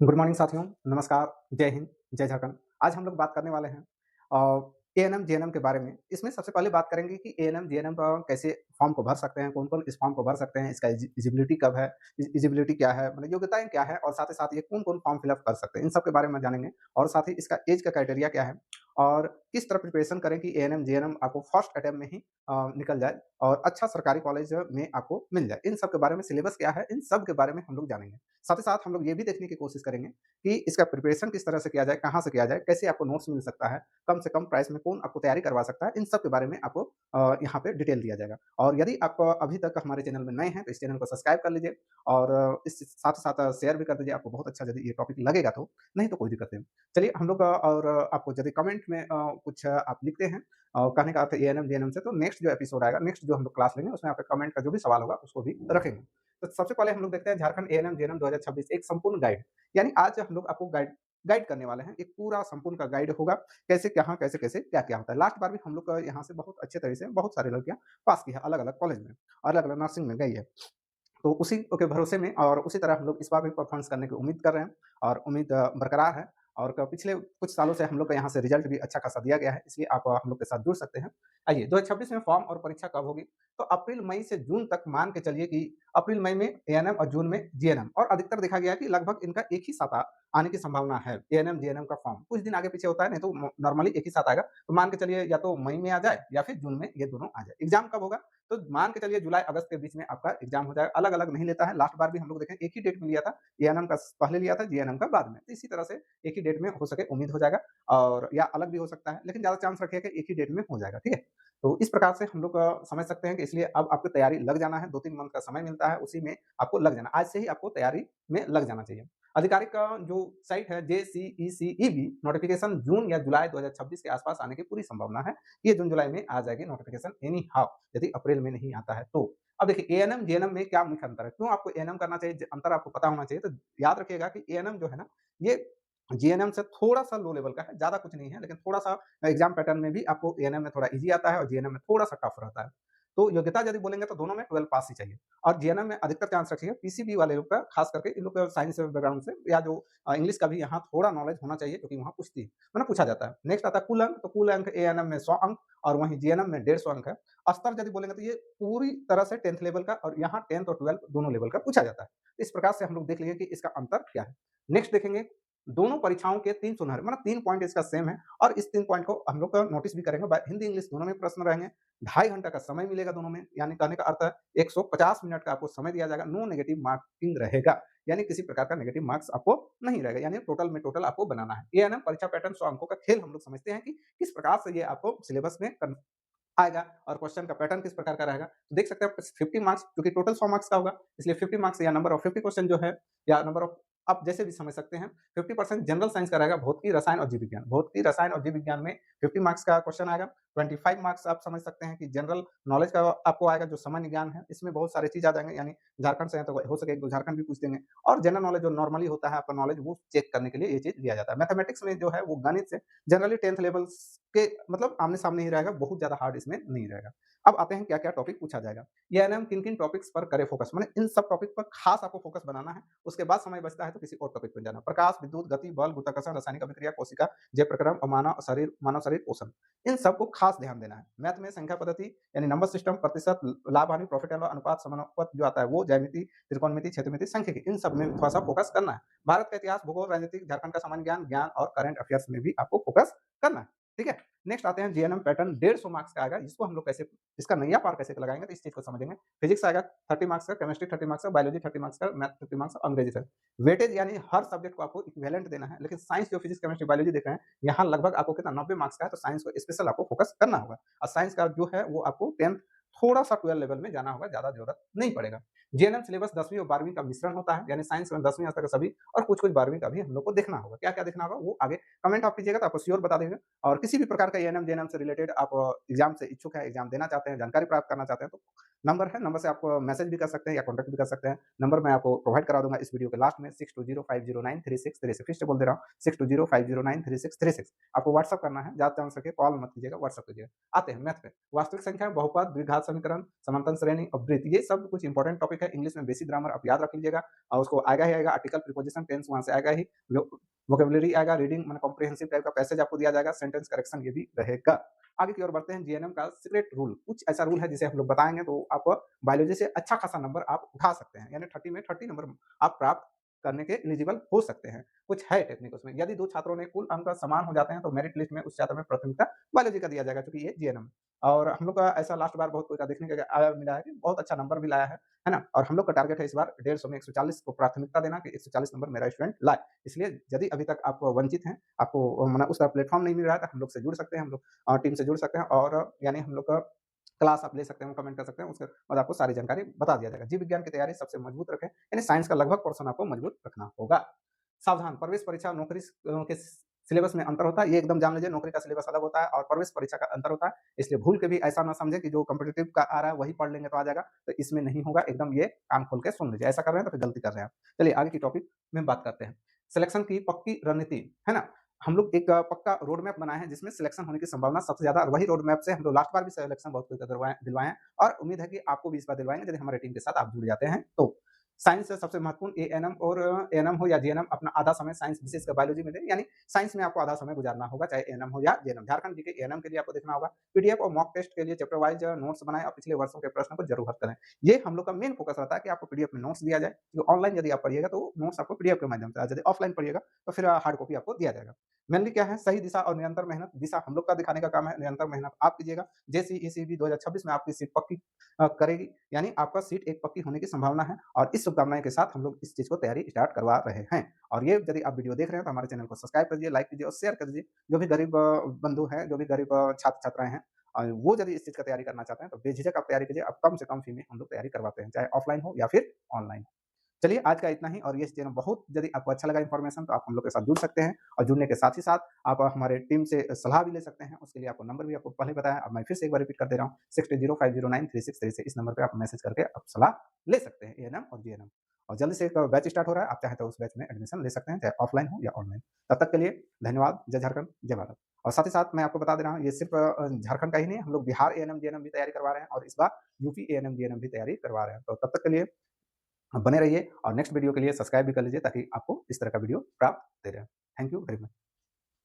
Good morning साथियों, नमस्कार, जय हिंद, जय झारखंड। आज हम लोग बात करने वाले हैं एएनएम, जेएनएम के बारे में। इसमें सबसे पहले बात करेंगे कि एएनएम, जेएनएम कैसे फॉर्म को भर सकते हैं, कौन-कौन इस फॉर्म को भर सकते हैं, इसका एलिजिबिलिटी कब है, एलिजिबिलिटी क्या है, मतलब योग्यताएँ क्या है और साथ ही साथ ये कौन-कौन फॉर्म फिल अप कर सकते हैं, इन सब के बारे में जानेंगे और साथ ही इसका ऐज का क्राइटेरिया क्या है और किस तरह प्रिपरेशन करें कि एएनएम, जेएनएम आपको फर्स्ट अटेम्प्ट में ही निकल जाए और अच्छा सरकारी कॉलेज में आपको मिल जाए। इन सब के बारे में सिलेबस क्या है, इन सब के बारे में हम लोग जानेंगे। साथ ही साथ हम लोग ये भी देखने की कोशिश करेंगे कि इसका प्रिपरेशन किस तरह से किया जाए, कहाँ से किया जाए, कैसे आपको नोट्स मिल सकता है, कम से कम प्राइस में कौन आपको तैयारी करवा सकता है, इन सब के बारे में आपको यहाँ पे डिटेल दिया जाएगा। और यदि आप अभी तक हमारे चैनल में नए हैं, तो इस चैनल को सब्सक्राइब कर लीजिए और इस साथ ही साथ शेयर भी कर दीजिए, आपको बहुत अच्छा यदि ये टॉपिक लगेगा तो, नहीं तो कोई दिक्कत नहीं। चलिए हम लोग और आपको यदि कमेंट में कुछ आप लिखते हैं कहने का अर्थ एएनएम, जेएनएम से, तो नेक्स्ट जो एपिसोड आएगा, नेक्स्ट जो हम लोग क्लास लेंगे, उसमें आपके कमेंट का जो भी सवाल होगा, उसको भी रखेंगे। तो सबसे पहले हम लोग देखते हैं झारखंड एएनएम, जेएनएम 2026 एक संपूर्ण गाइड। यानी आज हम लोग आपको गाइड गाइड करने वाले हैं, एक पूरा संपूर्ण का गाइड होगा, कैसे कहाँ, कैसे-कैसे, क्या-क्या होता है। लास्ट बार भी हम लोग यहाँ से बहुत अच्छे तरह से बहुत सारी लड़कियाँ पास की है अलग-अलग कॉलेज में, अलग-अलग नर्सिंग में गई है। तो उसी के भरोसे में और उसी तरह हम लोग इस बार भी परफॉर्मेंस करने की उम्मीद कर रहे हैं और उम्मीद बरकरार है और पिछले कुछ सालों से हम लोग का यहाँ से रिजल्ट भी अच्छा खासा दिया गया है, इसलिए आप हम लोग के साथ जुड़ सकते हैं। आइए 2026 में फॉर्म और परीक्षा कब होगी? तो अप्रैल मई से जून तक मान के चलिए कि अप्रैल मई में एएनएम और जून में जीएनएम और अधिकतर देखा गया है कि लगभग इनका एक ही साथ आने की संभावना है। एएनएम, जीएनएम का फॉर्म कुछ दिन आगे पीछे होता है, नहीं तो नॉर्मली एक ही साथ आएगा। तो मान के चलिए या तो मई में आ जाए या फिर जून में, ये दोनों आ जाए। एग्जाम कब होगा? तो मान के चलिए जुलाई अगस्त के बीच में आपका एग्जाम हो जाएगा, अलग अलग नहीं लेता है। लास्ट बार भी हम लोग देखें एक ही डेट में लिया था, एएनएम का पहले लिया था, जीएनएम का बाद में। तो इसी तरह से एक ही डेट में हो सके उम्मीद हो जाएगा और या अलग भी हो सकता है, लेकिन ज्यादा चांस रखिए कि एक ही डेट में हो जाएगा। ठीक है, तो इस प्रकार से हम लोग समझ सकते हैं कि इसलिए अब आपकी तैयारी लग जाना है, 2-3 मंथ का समय मिलता है, उसी में आपको लग जाना, आज से ही आपको तैयारी में लग जाना चाहिए। आधिकारिक जो साइट है जेसीईसीईबी, नोटिफिकेशन जून या जुलाई 2026 के आसपास आने की पूरी संभावना है। ये जून जुलाई में आ जाएगी नोटिफिकेशन एनी हाउ, यदि अप्रैल में नहीं आता है तो। अब देखिए एएनएम, जेएनएम में क्या मुख्य अंतर है? क्यों आपको एएनएम करना चाहिए? अंतर आपको पता होना चाहिए। तो याद रखिएगा कि एएनएम जो है ना, ये जीएनएम से थोड़ा-सा लो लेवल का है, ज़्यादा कुछ नहीं है, लेकिन थोड़ा-सा एग्ज़ाम पैटर्न में भी आपको एएनएम में थोड़ा ईज़ी आता है और जीएनएम में थोड़ा-सा टफ रहता है। तो योग्यता यदि बोलेंगे तो दोनों में 12 पास ही चाहिए और जीएनएम में अधिकतर चांस रखिए पीसीबी वाले लोग का, खास करके इन लोग का साइंस बैकग्राउंड से या जो इंग्लिश का भी यहाँ थोड़ा नॉलेज होना चाहिए, क्योंकि वहाँ पूछा जाता है। नेक्स्ट आता है कुल अंक, तो कुल अंक एएनएम में 100 अंक और वहीं जीएनएम में 150 अंक है। स्तर यदि बोलेंगे तो ये पूरी तरह से 10th लेवल का और यहाँ 10th और 12th दोनों लेवल का पूछा जाता है। इस प्रकार से हम लोग देख लीजिए कि इसका अंतर क्या है। नेक्स्ट देखेंगे दोनों परीक्षाओं के 3 सुनहरे, मतलब 3 पॉइंट इसका सेम है और इस 3 पॉइंट को हम लोग नोटिस भी करेंगे। हिंदी इंग्लिश दोनों में प्रश्न रहेंगे, 2.5 घंटा का समय मिलेगा दोनों में, यानी कहने का अर्थ है 150 मिनट का आपको समय दिया जाएगा। नो नेगेटिव मार्किंग रहेगा, यानी किसी प्रकार का नेगेटिव मार्क्स आपको नहीं रहेगा, यानी टोटल में टोटल आपको बनाना है। ये है ना परीक्षा पैटर्न 100 अंकों का खेल। हम लोग समझते हैं कि किस प्रकार से ये आपको सिलेबस में आएगा और क्वेश्चन का पैटर्न किस प्रकार का रहेगा। तो देख सकते हैं 50 मार्क्स, क्योंकि टोटल 100 मार्क्स का होगा, इसलिए 50 मार्क्स या नंबर ऑफ 50 क्वेश्चन जो है या नंबर ऑफ, आप जैसे भी समझ सकते हैं। 50% जनरल साइंस का रहेगा, भौतिकी, रसायन और जीव विज्ञान। भौतिकी, रसायन और जीव विज्ञान में 50 मार्क्स का क्वेश्चन आएगा। 25 मार्क्स आप समझ सकते हैं कि जनरल नॉलेज का आपको आएगा, जो सामान्य ज्ञान है, इसमें बहुत सारी चीज़ आ जाएँगे, यानी झारखंड से हैं तो हो सके 1-2 झारखंड भी पूछ देंगे और जनरल नॉलेज जो नॉर्मली होता है आपका नॉलेज, वो चेक करने के लिए ये चीज़ लिया जाता है। मैथमेटिक्स में जो है वो गणित से जनरली 10th लेवल्स के मतलब आमने-सामने ही रहेगा, बहुत ज़्यादा हार्ड इसमें नहीं रहेगा। अब आते हैं क्या-क्या टॉपिक पूछा जाएगा। ये एएनएम किन-किन टॉपिक्स पर करे फोकस, माने इन सब टॉपिक पर खास आपको फोकस बनाना है। उसके बाद समय बचता है तो किसी और टॉपिक पे जाना। प्रकाश, विद्युत, गति, बल, गुरुत्वाकर्षण, रासायनिक अभिक्रिया, कोशिका, जैव प्रक्रम और मानव शरीर पोषण। इन सबको खास ध्यान देना है। मैथ में संख्या पद्धति यानी नंबर सिस्टम, प्रतिशत, लाभ-हानि, प्रॉफिट एंड लॉस, अनुपात, समानुपात जो आता है वो, ज्यामिति, त्रिकोणमिति, क्षेत्रमिति, सांख्यिकी, इन सब में थोड़ा-सा फोकस करना है। भारत का इतिहास, भूगोल, राजनीति, झारखंड का सामान्य ज्ञान और करंट अफेयर्स में भी आपको फोकस करना है। ठीक है? नेक्स्ट आते हैं जीएनएम पैटर्न 150 मार्क्स का आएगा, इसको हम लोग कैसे, इसका नैया पार कैसे लगाएँगे, तो इस चीज़ को समझेंगे। फिजिक्स आएगा 30 मार्क्स का, केमिस्ट्री 30 मार्क्स का, बायोलॉजी 30 मार्क्स का, मैथ 30 मार्क्स और अंग्रेजी 30। वेटेज यानी हर सब्जेक्ट को आपको इक्विवेलेंट देना है, लेकिन साइंस जो फिजिक्स, केमिस्ट्री, बायोलॉजी देख रहे हैं, यहाँ लगभग आपको कितना 90 मार्क्स का है, तो साइंस को स्पेशल आपको फोकस करना होगा और साइंस का जो है वो आपको 10th थोड़ा-सा 12 लेवल में जाना होगा, ज़्यादा ज़रूरत नहीं पड़ेगा। जीएनएम सिलेबस 10वीं और 12वीं का मिश्रण होता है, यानी साइंस में 10वीं तक का सभी और कुछ-कुछ 12वीं का भी हम लोग को देखना होगा। क्या-क्या देखना होगा वो आगे कमेंट आप कीजिएगा तो आपको श्योर बता देंगे। और किसी भी प्रकार का एएनएम, जेएनएम से रिलेटेड आप एग्जाम से इच्छुक हैं, एग्जाम देना चाहते हैं, जानकारी प्राप्त करना चाहते हैं, तो नंबर है, नंबर से आप मैसेज भी कर सकते हैं या कॉन्टैक्ट भी कर सकते हैं। नंबर मैं आपको प्रोवाइड करा दूंगा इस वीडियो के लास्ट में, 6205093636। फिर से बोल दे रहा हूँ, 6205093636। आपको व्हाट्सअप करना है, ज़्यादा चांस रखिए कॉल मत कीजिएगा, व्हाट्सअप कीजिएगा। आते हैं मैथ पे। वास्तविक संख्या, बहुपद, द्विघात समीकरण, समांतर श्रेणी और वृत्त, ये सब कुछ इंपॉर्टेंट टॉपिक है। इंग्लिश में बेसिक ग्रामर आप याद रख लीजिएगा और उसको आएगा ही आएगा। आर्टिकल, प्रीपोजिशन, टेंस वहाँ से आएगा ही। वोकैब्युलरी आएगा, रीडिंग माने कॉम्प्रिहेंसिव टाइप का पैसेज आपको दिया जाएगा, सेंटेंस करेक्शन ये भी रहेगा। आगे की ओर बढ़ते हैं। जीएनएम का सीक्रेट रूल, कुछ ऐसा रूल है जिसे हम लोग बताएँगे तो आप बायोलॉजी से अच्छा खासा नंबर आप उठा सकते हैं। यानी 30 में 30 नंबर आप प्राप्त करने के एलिजिबल हो सकते हैं। कुछ है टेक्निक उसमें। यदि 2 छात्रों ने कुल अंक समान हो जाते हैं तो मेरिट लिस्ट में उस छात्र में प्राथमिकता बायोलॉजी का दिया जाएगा, क्योंकि ये जीएनएम। और हम लोग का ऐसा लास्ट बार बहुत कोई का देखने का मिला है कि बहुत अच्छा नंबर भी लाया है ना? और हम लोग का टारगेट है इस बार 150 में 140 को प्राथमिकता देना कि 140 नंबर मेरा स्टूडेंट लाए। इसलिए यदि अभी तक आप वंचित हैं, आपको माने उसका प्लेटफ़ॉर्म नहीं मिल रहा है, तो हम लोग से जुड़ सकते हैं, हम लोग टीम से जुड़ सकते हैं और यानी हम लोग का क्लास आप ले सकते हैं, कमेंट कर सकते हैं, उसके बाद आपको सारी जानकारी बता दिया जाएगा। जीव विज्ञान की तैयारी सबसे मजबूत रखें, यानी साइंस का लगभग पोर्शन आपको मजबूत रखना होगा। सावधान, प्रवेश परीक्षा और नौकरी के सिलेबस में अंतर होता है, ये एकदम जान लीजिए। नौकरी का सिलेबस अलग होता है और प्रवेश परीक्षा का अंतर होता है, इसलिए भूल के भी ऐसा ना समझें कि जो कॉम्पिटिटिव का आ रहा है वही पढ़ लेंगे तो आ जाएगा, तो इसमें नहीं होगा। एकदम ये कान खोल के सुन लीजिए, ऐसा कर रहे हैं तो फिर गलती कर रहे हैं आप। चलिए आगे की टॉपिक में बात करते हैं। सिलेक्शन की पक्की रणनीति, है ना? हम लोग एक पक्का रोड मैप बनाए हैं जिसमें सिलेक्शन होने की संभावना सबसे ज़्यादा, और वही रोड मैप से हम लोग लास्ट बार भी सिलेक्शन बहुत कोई का दिलवाए हैं और उम्मीद है कि आपको भी इस बार दिलवाएँगे यदि हमारे टीम के साथ आप जुड़ जाते हैं तो। साइंस से सबसे महत्वपूर्ण एएनएम और एएनएम हो या जीएनएम, अपना आधा समय साइंस विशेषकर बायोलॉजी में दें, यानी साइंस में आपको आधा समय गुजारना होगा, चाहे एएनएम हो या जीएनएम। झारखंड जीके एएनएम के लिए आपको देखना होगा। पीडीएफ और मॉक टेस्ट के लिए चैप्टर वाइज़ नोट्स बनाएँ और पिछले वर्षों के प्रश्नों को ज़रूर हल करें। ये हम लोग का मेन फोकस रहता है कि आपको पीडीएफ में नोट्स दिया जाए, क्योंकि ऑनलाइन यदि आप पढ़िएगा तो नोट्स आपको पीडीएफ के माध्यम से, यदि ऑफलाइन पढ़िएगा तो फिर हार्ड कॉपी आपको दिया जाएगा। मेनली क्या है, सही दिशा और निरंतर मेहनत। दिशा हम लोग का दिखाने का काम है, निरंतर मेहनत आप कीजिएगा। जेसीईसीबी 2026 में आपकी सीट पक्की करेगी, यानी आपका सीट एक पक्की होने की संभावना है और इस शुभकामनाएँ के साथ हम लोग इस चीज़ को तैयारी स्टार्ट करवा रहे हैं। और ये यदि आप वीडियो देख रहे हैं तो हमारे चैनल को सब्सक्राइब कीजिए, लाइक कीजिए और शेयर कर दीजिए। जो भी गरीब बंधु हैं, जो भी गरीब छात्र-छात्राएँ हैं, वो यदि इस चीज़ का तैयारी करना चाहते हैं तो बेझिझक आप तैयारी कीजिए। अब कम से कम फी में हम लोग तैयारी करवाते हैं, चाहे ऑफलाइन हो या फिर ऑनलाइन। चलिए आज का इतना ही, और ये चैनल बहुत, यदि आपको अच्छा लगा इन्फॉर्मेशन तो आप हम लोग के साथ जुड़ सकते हैं और जुड़ने के साथ ही साथ आप हमारे टीम से सलाह भी ले सकते हैं। उसके लिए आपको नंबर भी आपको पहले बताया, अब मैं फिर से एक बार रिपीट कर दे रहा हूँ, 6205093633 इस नंबर पे आप मैसेज करके आप सलाह ले सकते हैं, एएनएम और जीएनएम। और जल्दी से एक बैच स्टार्ट हो रहा है, आप चाहें तो उस बैच में एडमिशन ले सकते हैं, चाहे ऑफलाइन हो या ऑनलाइन। तब तक के लिए धन्यवाद। जय झारखंड, जय भारत। और साथ ही साथ मैं आपको बता दे रहा हूँ, ये सिर्फ झारखंड का ही नहीं है, हम लोग बिहार एएनएम जीएनएम भी तैयारी करवा रहे हैं और इस बार यूपी एएनएम जीएनएम भी तैयारी करवा रहे हैं। तो तब तक के लिए बने रहिए और नेक्स्ट वीडियो के लिए सब्सक्राइब भी कर लीजिए ताकि आपको इस तरह का वीडियो प्राप्त होते रहे। Thank you very much.